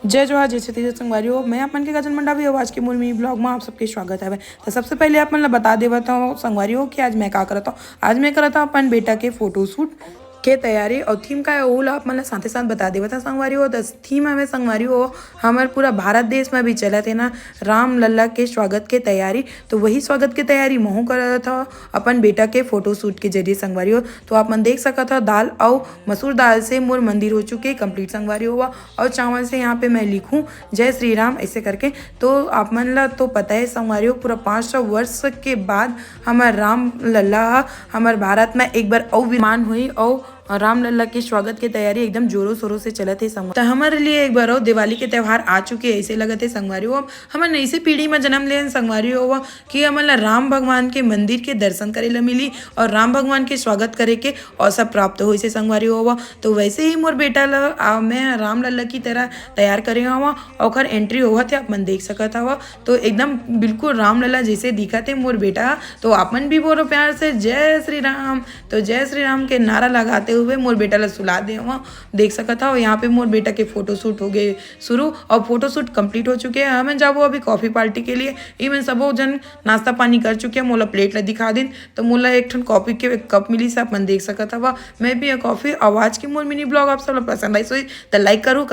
जय जोहार जय छत्तीसगढ़ संगवारी मैं अपन के गजन मंडा भी हो आज के मूल मिनी ब्लॉग में आप सबके स्वागत है। तो सबसे पहले आप मतलब बता देता हूँ संगवारी हो कि आज मैं क्या करता हूँ। आज मैं करता हूँ अपन बेटा के फोटो शूट के तैयारी और थीम का है वो आप मतलब साथे साथ बता देवा था संगवारी हो। दस थीम हमें संगवारी हो हमारे पूरा भारत देश में भी चला थे ना राम लल्ला के स्वागत के तैयारी। तो वही स्वागत की तैयारी महू कर रहा था अपन बेटा के फोटो शूट के जरिए संगवारी हो। तो आप मन देख सका था दाल और मसूर दाल से मोर मंदिर हो चुके कंप्लीट संगवारी हुआ। और चावल से यहाँ पे मैं लिखूँ जय श्री राम ऐसे करके। तो आप मन ला तो पता है संगवारी हो पूरा 500 वर्ष के बाद हमारे राम लल्ला हमारे भारत में एक बार और विमान हुई और राम लल्ला के स्वागत की तैयारी एकदम जोरों शोरों से चलत है संगवारी। तो हमारे लिए एक बार और दिवाली के त्यौहार आ चुके ऐसे लगते है संगवारी हो। हमारे नई से पीढ़ी में जन्म ले संगवारी हुआ कि हमारा राम भगवान के मंदिर के दर्शन करे ला मिली और राम भगवान के स्वागत करे के अवसर प्राप्त हो से संगवारी हुआ। तो वैसे ही मोर बेटा मैं राम लल्ला की तरह तैयार करे हुआ और एंट्री हुआ थे आप मन देख सकता हुआ। तो एकदम बिल्कुल राम लल्ला जैसे दिखा थे मोर बेटा। तो आपन भी बोलो प्यार से जय श्री राम। तो जय श्री राम के नारा लगाते हुए मोर बेटा ला सुला दे हुआ देख सकता हो। यहाँ पे मोर बेटा के फोटो शूट हो गए शुरू और फोटो शूट कंप्लीट हो चुके हैं। हमें जाबो अभी कॉफी पार्टी के लिए इवन सबो जन नाश्ता पानी कर चुके हैं। मोला प्लेट ला दिखा दिन तो मोला एक ठन कॉफी के कप मिली से अपन देख सकता हुआ। मैं भी कॉफी आवाज की मोर मिनी ब्लॉग आप सब पसंद आई सो लाइक करूँ।